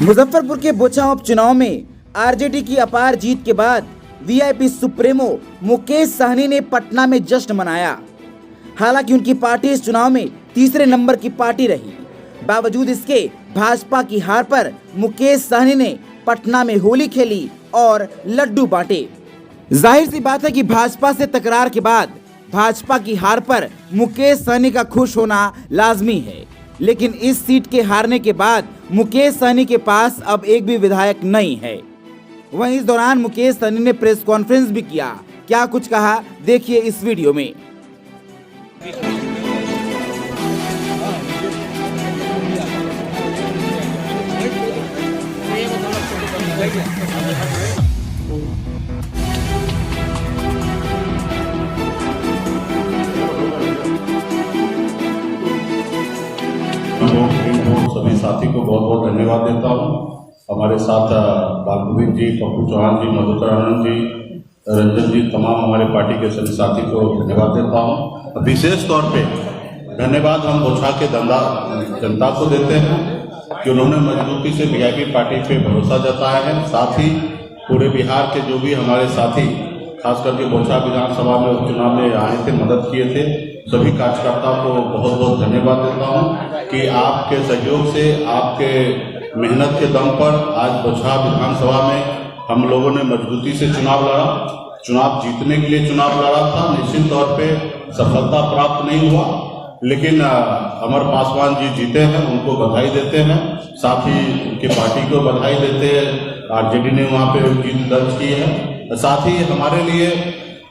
मुजफ्फरपुर के बोचा उपचुनाव में आरजेडी की अपार जीत के बाद वीआईपी सुप्रीमो मुकेश सहनी ने पटना में जश्न मनाया। हालांकि उनकी पार्टी इस चुनाव में तीसरे नंबर की पार्टी रही। बावजूद इसके भाजपा की हार पर मुकेश सहनी ने पटना में होली खेली और लड्डू बांटे। जाहिर सी बात है कि भाजपा से तकरार के बाद भाजपा की हार पर मुकेश सहनी का खुश होना लाजमी है, लेकिन इस सीट के हारने के बाद मुकेश सहनी के पास अब एक भी विधायक नहीं है। वहीं इस दौरान मुकेश सहनी ने प्रेस कॉन्फ्रेंस भी किया। क्या कुछ कहा, देखिए इस वीडियो में। सभी साथी को बहुत बहुत धन्यवाद देता हूँ। हमारे साथ बालगोविंद जी, पप्पू चौहान जी, मधुकर आनंद जी, रंजन जी, तमाम हमारे पार्टी के सभी साथी को धन्यवाद देता हूँ। विशेष तौर पे धन्यवाद हम बोचा के जनता को देते हैं कि उन्होंने मजबूती से वीआईपी पार्टी पे भरोसा जताया है। साथ ही पूरे बिहार के जो भी हमारे साथी खास करके बोचा विधानसभा में उपचुनाव में आए थे, मदद किए थे, सभी कार्यकर्ताओं को बहुत बहुत धन्यवाद देता हूं कि आपके सहयोग से, आपके मेहनत के दम पर आज बोचा विधानसभा में हम लोगों ने मजबूती से चुनाव लड़ा। चुनाव जीतने के लिए चुनाव लड़ा था। निश्चित तौर पे सफलता प्राप्त नहीं हुआ, लेकिन अमर पासवान जी जीते हैं, उनको बधाई देते हैं। साथ ही उनकी पार्टी को बधाई देते हैं। आरजेडी ने वहाँ पे जीत दर्ज की है। साथ ही हमारे लिए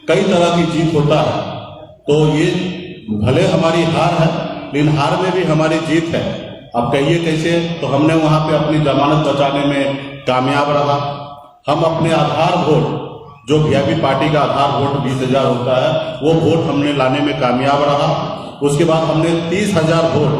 कई तरह की जीत होता है, तो ये भले हमारी हार है, लेकिन हार में भी हमारी जीत है। अब कहिए कैसे, तो हमने वहाँ पे अपनी जमानत बचाने में कामयाब रहा। हम अपने आधार वोट, जो वीआईपी पार्टी का आधार वोट 20,000 होता है, वो वोट हमने लाने में कामयाब रहा। उसके बाद हमने 30,000 वोट,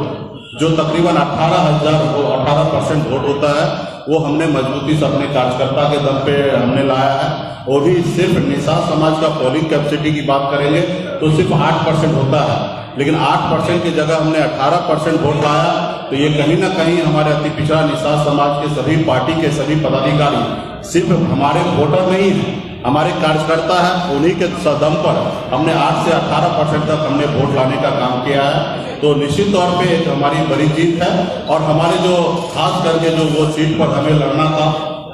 जो तकरीबन 18% वोट होता है, वो हमने मजबूती से अपने कार्यकर्ता के दम पे हमने लाया है। वो भी सिर्फ निषाद समाज का पोलिंग कैपेसिटी की बात करेंगे तो सिर्फ 8% होता है, लेकिन 8% की जगह हमने 18% वोट लाया। तो ये कहीं ना कहीं हमारे अति पिछड़ा निषाद समाज के सभी पार्टी के सभी पदाधिकारी सिर्फ हमारे वोटर नहीं है, हमारे कार्यकर्ता है। उन्हीं के दम पर हमने 8 से 18% तक हमने वोट लाने का काम किया है। तो निश्चित तौर पे एक हमारी बड़ी जीत है। और हमारे जो खास करके जो वो सीट पर हमें लड़ना था,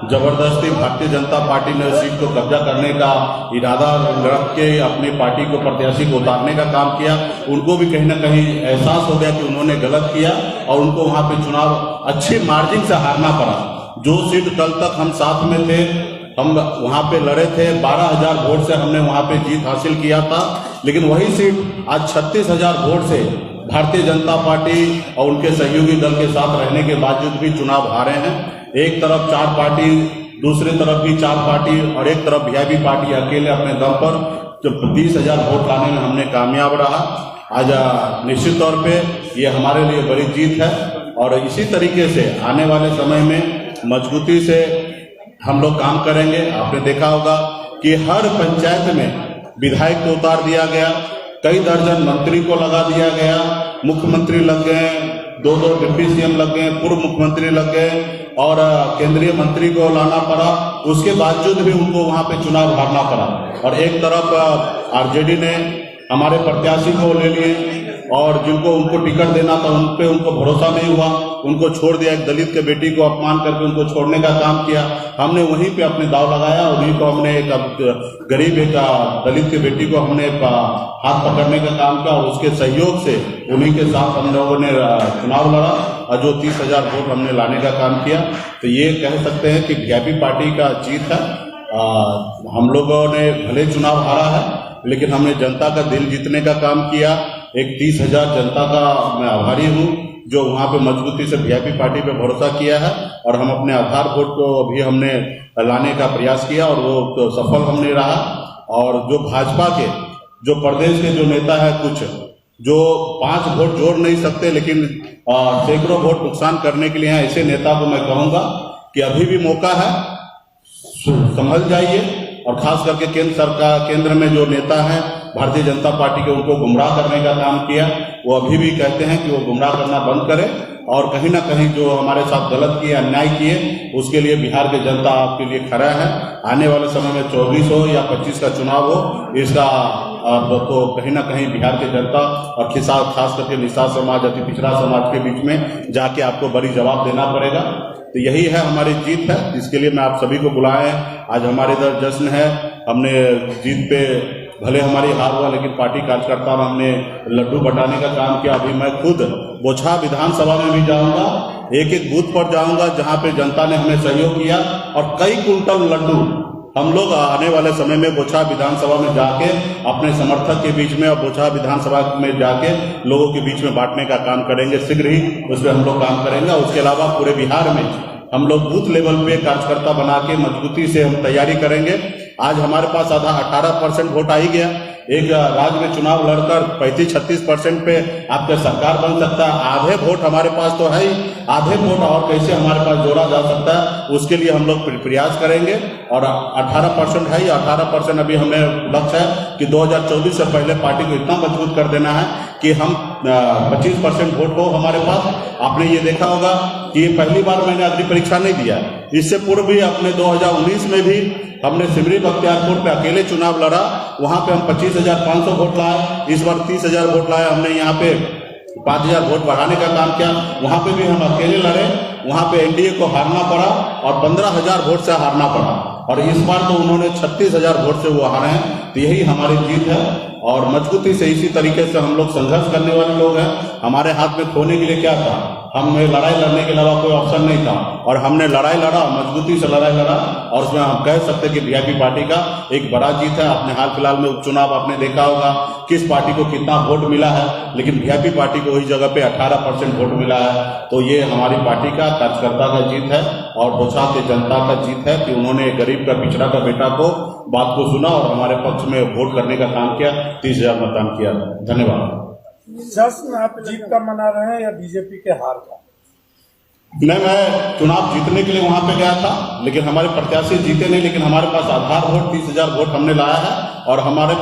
जबरदस्ती भारतीय जनता पार्टी ने सीट को कब्जा करने का इरादा रख के अपनी पार्टी को, प्रत्याशी को उतारने का काम किया। उनको भी कहीं ना कहीं एहसास हो गया कि उन्होंने गलत किया और उनको वहां पे चुनाव अच्छी मार्जिन से हारना पड़ा। जो सीट कल तक हम साथ में थे, हम वहां पे लड़े थे, 12,000 वोट से हमने वहां पे जीत हासिल किया था, लेकिन वही सीट आज 36,000 वोट से भारतीय जनता पार्टी और उनके सहयोगी दल के साथ रहने के बावजूद भी चुनाव हारे हैं। एक तरफ 4 पार्टी, दूसरी तरफ भी 4 पार्टी और एक तरफ वीआईपी पार्टी अकेले अपने दम पर 30,000 वोट लाने में हमने कामयाब रहा। आज निश्चित तौर पे ये हमारे लिए बड़ी जीत है और इसी तरीके से आने वाले समय में मजबूती से हम लोग काम करेंगे। आपने देखा होगा कि हर पंचायत में विधायक को उतार दिया गया, कई दर्जन मंत्री को लगा दिया गया, मुख्यमंत्री लग गए, 2 डिप्टी सीएम लग गए, पूर्व मुख्यमंत्री लग गए और केंद्रीय मंत्री को लाना पड़ा। उसके बावजूद भी उनको वहां पे चुनाव हारना पड़ा। और एक तरफ आरजेडी ने हमारे प्रत्याशी को ले लिए और जिनको उनको टिकट देना था उन पे उनको भरोसा नहीं हुआ, उनको छोड़ दिया। एक दलित के बेटी को अपमान करके उनको छोड़ने का काम किया। हमने वहीं पे अपने दाव लगाया, उन्हीं को हमने एक गरीब एक दलित की बेटी को हमने हाथ पकड़ने का काम किया और उसके सहयोग से उन्हीं के साथ हम लोगों ने चुनाव लड़ा और जो 30,000 वोट हमने लाने का काम किया। तो ये कह सकते हैं कि वीआईपी पार्टी का जीत है। हम लोगों ने भले चुनाव हारा है, लेकिन हमने जनता का दिल जीतने का काम किया। एक 30,000 जनता का मैं आभारी हूँ जो वहाँ पे मजबूती से वीआईपी पार्टी पे भरोसा किया है और हम अपने आधार वोट को भी हमने लाने का प्रयास किया और वो तो सफल हमने रहा। और जो भाजपा के जो प्रदेश के जो नेता है कुछ, जो 5 वोट जोड़ नहीं सकते लेकिन सैकड़ों वोट नुकसान करने के लिए हैं, ऐसे नेता को मैं कहूंगा कि अभी भी मौका है, संभल जाइए। और खास करके केंद्र में जो नेता हैं भारतीय जनता पार्टी के, उनको गुमराह करने का काम किया, वो अभी भी कहते हैं कि वो गुमराह करना बंद करें और कहीं ना कहीं जो हमारे साथ गलत किए, अन्याय किए, उसके लिए बिहार की जनता आपके लिए खड़ा है। आने वाले समय में 24 हो या 25 का चुनाव हो, इसका तो कहीं ना कहीं बिहार की जनता और खास करके निषाद समाज, अति पिछड़ा समाज के बीच में जाके आपको बड़ी जवाब देना पड़ेगा। तो यही है हमारी जीत है, इसके लिए मैं आप सभी को बुलाए हैं। आज हमारे इधर जश्न है, हमने जीत पे भले हमारी हार हुआ लेकिन पार्टी कार्यकर्ता में हमने लड्डू बंटाने का काम किया। अभी मैं खुद बोछा विधानसभा में भी जाऊंगा, एक एक बूथ पर जाऊंगा जहां पे जनता ने हमें सहयोग किया और कई कुंटल लड्डू हम लोग आने वाले समय में बोछा विधानसभा में जाके अपने समर्थक के बीच में और बोछा विधानसभा में जाके लोगों के बीच में बांटने का काम करेंगे। शीघ्र ही उस पर हम लोग काम करेंगे। उसके अलावा पूरे बिहार में हम लोग बूथ लेवल पे कार्यकर्ता बना के मजबूती से हम तैयारी करेंगे। आज हमारे पास आधा 18% वोट आ ही गया। एक राज्य में चुनाव लड़कर 35-36% पे आपका सरकार बन सकता है। आधे वोट हमारे पास तो है ही, आधे वोट और कैसे हमारे पास जोड़ा जा सकता है, उसके लिए हम लोग प्रयास करेंगे। और 18% है ही, 18% अभी हमें लक्ष्य है कि 2024 से पहले पार्टी को इतना मजबूत कर देना है कि हम 25% वोट हो हमारे पास। आपने ये देखा होगा कि ये पहली बार मैंने अग्नि परीक्षा नहीं दिया, इससे पूर्व भी अपने 2019 में भी हमने सिमरी बख्तियारपुर पे अकेले चुनाव लड़ा, वहां पे हम 25,500 वोट लाए। इस बार 30,000 वोट लाए हमने, यहाँ पे 5,000 वोट बढ़ाने का काम किया। वहां पे भी हम अकेले लड़े, वहां पे एनडीए को हारना पड़ा और 15,000 वोट से हारना पड़ा। और इस बार तो उन्होंने 36,000 वोट से वो हारे हैं। तो यही हमारी जीत है और मजबूती से इसी तरीके से हम लोग संघर्ष करने वाले लोग हैं। हमारे हाथ में खोने के लिए क्या था, हमें लड़ाई लड़ने के अलावा कोई ऑप्शन नहीं था और हमने लड़ाई लड़ा, मजबूती से लड़ाई लड़ा। और उसमें हम कह सकते हैं कि वीआईपी पार्टी का एक बड़ा जीत है। अपने हाल फिलहाल में उपचुनाव आपने देखा होगा किस पार्टी को कितना वोट मिला है, लेकिन वीआईपी पार्टी को वही जगह पे 18% वोट मिला है। तो ये हमारी पार्टी का कार्यकर्ता का जीत है और बोछा के जनता का जीत है कि उन्होंने गरीब का, पिछड़ा का बेटा को बात को सुना और हमारे पक्ष में वोट करने का काम किया, 30,000 मतदान किया। धन्यवाद। जश्न आप जीत का मना रहे हैं या बीजेपी के हार का? नहीं, मैं चुनाव जीतने के लिए वहां पे गया था, लेकिन हमारे प्रत्याशी जीते नहीं, लेकिन हमारे पास आधार वोट 30,000 वोट हमने लाया है और हमारे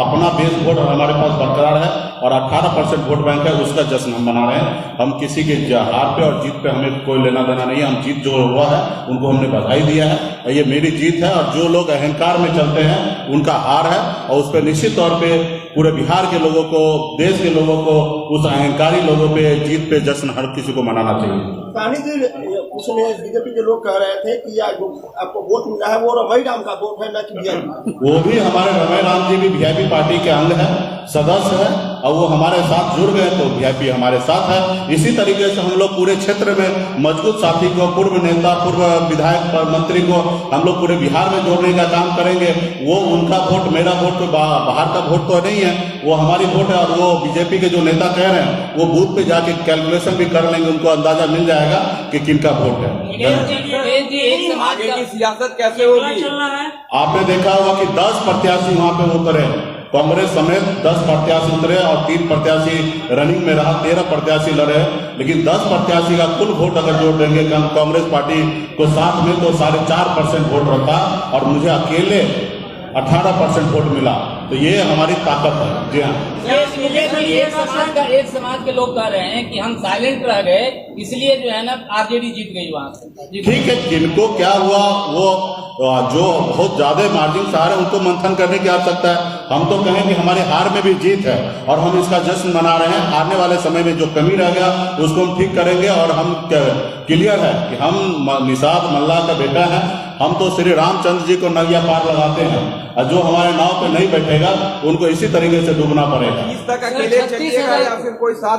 अपना बेस वोट हमारे पास बरकरार है और 18% वोट बैंक है, उसका जश्न हम मना रहे हैं। हम किसी के हार पे और जीत पे हमें कोई लेना देना नहीं है। हम जीत जो हुआ है उनको हमने बधाई दिया है, ये मेरी जीत है। और जो लोग अहंकार में चलते हैं उनका हार है और उस पर निश्चित तौर पे पूरे बिहार के लोगों को, देश के लोगों को, उस अहंकारी लोगों पे जीत पे जश्न हर किसी को मनाना चाहिए। उसने बीजेपी के लोग कह रहे थे कि जो आपको वोट मिला है वो रमई राम का वोट है, न कि वीआईपी। वो भी हमारे रमई राम जी भी वीआईपी पार्टी के अंग है, सदस्य है और वो हमारे साथ जुड़ गए तो वीआईपी हमारे साथ है। इसी तरीके से हम लोग पूरे क्षेत्र में मजबूत साथी को, पूर्व नेता, पूर्व विधायक, मंत्री को हम लोग पूरे बिहार में जोड़ने का काम करेंगे। वो उनका वोट, मेरा वोट तो बाहर का वोट तो नहीं है, वो हमारी वोट है। और वो बीजेपी के जो नेता कह रहे हैं वो बूथ पे जाके कैलकुलेशन भी कर लेंगे, उनको अंदाजा मिल जाएगा कि किनका वोट है। एक समाज की सियासत कैसे होगी? आपने देखा होगा कि 10 प्रत्याशी वहां पे उतरे, कांग्रेस समेत 10 प्रत्याशी उतरे और 3 प्रत्याशी रनिंग में रहा, 13 प्रत्याशी लड़े। लेकिन 10 प्रत्याशी का कुल वोट अगर जोड़ देंगे कांग्रेस पार्टी को साथ में तो 4.5% वोट रखा और मुझे अकेले 18% वोट मिला। तो ये हमारी ताकत है। जी हाँ, एक समाज के लोग कह रहे हैं कि हम साइलेंट रह गए इसलिए जो है ना आरजेडी जीत गई वहां से। ठीक है, किनको क्या हुआ, वो जो बहुत ज्यादा मार्जिन से हारे उनको मंथन करने की आवश्यकता है। हम तो कहें कि हमारे हार में भी जीत है और हम इसका जश्न मना रहे हैं। आने वाले समय में जो कमी रह गया उसको हम ठीक करेंगे और हम क्लियर है कि हम निषाद मल्ला का बेटा है। हम तो श्री रामचंद्र जी को नैया पार लगाते हैं और जो हमारे नाव पे नहीं बैठेगा उनको इसी तरीके से डूबना पड़ेगा। कोई साथ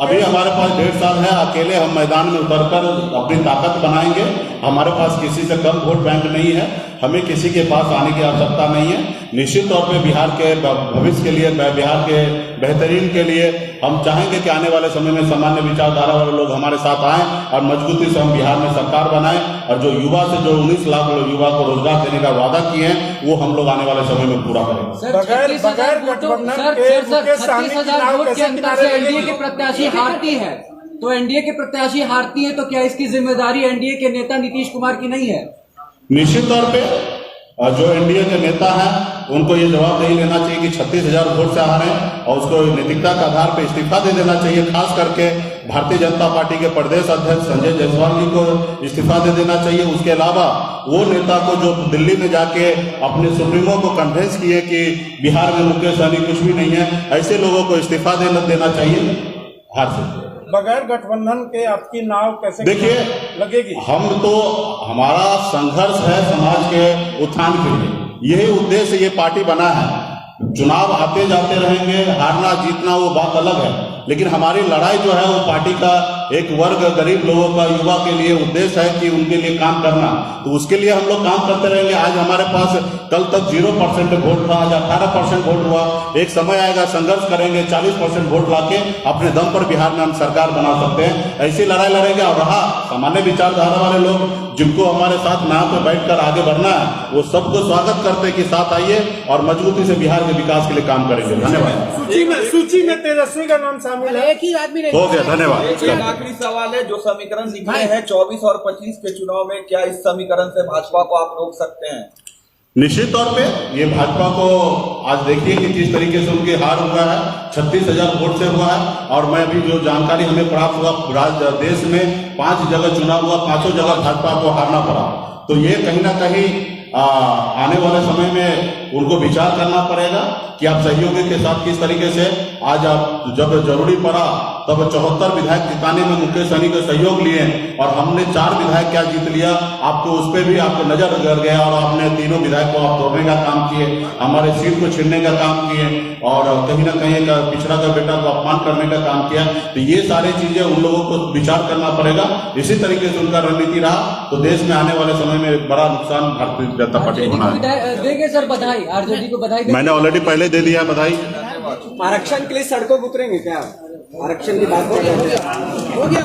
अभी हमारे पास 1.5 साल है, अकेले हम मैदान में उतरकर अपनी ताकत बनाएंगे। हमारे पास किसी से कम वोट बैंक नहीं है, हमें किसी के पास आने की आवश्यकता नहीं है। निश्चित तौर पे बिहार के भविष्य के लिए, बिहार के बेहतरीन के लिए हम चाहेंगे कि आने वाले समय में सामान्य विचारधारा वाले लोग हमारे साथ आएं और मजबूती से हम बिहार में सरकार बनाएं और जो जो युवा से जो 19 लाख युवा को रोजगार देने का वादा किए हैं वो हम लोग आने वाले समय में पूरा करेंगे। बगैर गठबंधन के मुकेश सहनी की नाव वोट के कैसे अंतर किनारे से एनडीए लगेगी? के प्रत्याशी हारती है, तो एनडीए के प्रत्याशी हारती है तो क्या इसकी जिम्मेदारी एनडीए के नेता नीतीश कुमार की नहीं है? निश्चित तौर पे जो एनडीए के नेता हैं उनको ये जवाब नहीं लेना चाहिए कि 36,000 वोट से हारे और उसको नैतिकता के आधार पर इस्तीफा दे देना चाहिए। खास करके भारतीय जनता पार्टी के प्रदेश अध्यक्ष संजय जायसवाल जी को इस्तीफा दे देना चाहिए। उसके अलावा वो नेता को जो दिल्ली में जाके अपने सुप्रीमो को कन्विंस किए कि बिहार में मुकेश सहनी कुछ भी नहीं है, ऐसे लोगों को इस्तीफा देना चाहिए हार से। बगैर गठबंधन के आपकी नाव कैसे देखिए लगेगी? हम तो हमारा संघर्ष है समाज के उत्थान के लिए, यही उद्देश्य ये पार्टी बना है। चुनाव आते जाते रहेंगे, हारना जीतना वो बात अलग है, लेकिन हमारी लड़ाई जो है वो पार्टी का एक वर्ग गरीब लोगों का युवा के लिए उद्देश्य है कि उनके लिए काम करना, तो उसके लिए हम लोग काम करते रहेंगे। आज हमारे पास कल तक 0% वोट था, आज 18% वोट हुआ। एक समय आएगा संघर्ष करेंगे, 40% वोट लाके अपने दम पर बिहार में हम सरकार बना सकते हैं। ऐसी लड़ाई लड़ेंगे। और रहा सामान्य विचारधारा वाले लोग जिनको हमारे साथ नाव पे बैठकर आगे बढ़ना है, वो सबको स्वागत करते हैं कि साथ आइए और मजबूती से बिहार के विकास के लिए काम करेंगे। धन्यवाद। सूची में तेजस्वी का नाम शामिल है। एक ही आदमी हो गया, धन्यवाद। एक आखिरी सवाल है, जो समीकरण लिखे हैं 24 और 25 के चुनाव में, क्या इस समीकरण से भाजपा को आप रोक सकते हैं? निश्चित तौर पे ये भाजपा को आज देखिए कि किस तरीके से उनके हार हुआ है, 36,000 वोट से हुआ है। और मैं अभी जो जानकारी हमें प्राप्त हुआ, देश में 5 जगह चुनाव हुआ, 5 जगह भाजपा को हारना पड़ा। तो ये कहीं ना कहीं आने वाले समय में उनको विचार करना पड़ेगा कि आप सहयोगी के साथ किस तरीके से आज आप जब जरूरी पड़ा तब 74 विधायक जिताने में मुकेश सहनी का सहयोग लिए और हमने 4 विधायक क्या जीत लिया, आपको उस पर भी आपको नजर लग गया और आपने तीनों विधायक को आप तोड़ने का काम किए, हमारे सीट को छीनने का काम किए और कहीं ना कहीं पिछड़ा का बेटा को अपमान करने का काम किया। तो ये सारी चीजें उन लोगों को विचार करना पड़ेगा। इसी तरीके से उनका रणनीति रहा तो देश में आने वाले समय में बड़ा नुकसान भारतीय जनता पार्टी को होना है। देंगे सर बधाई, आरजेडी को बधाई। मैंने ऑलरेडी पहले दे दिया बधाई। आरक्षण के लिए सड़कों पर उतरेंगे क्या? आरक्षण की बात कर रहे हैं। हो गया।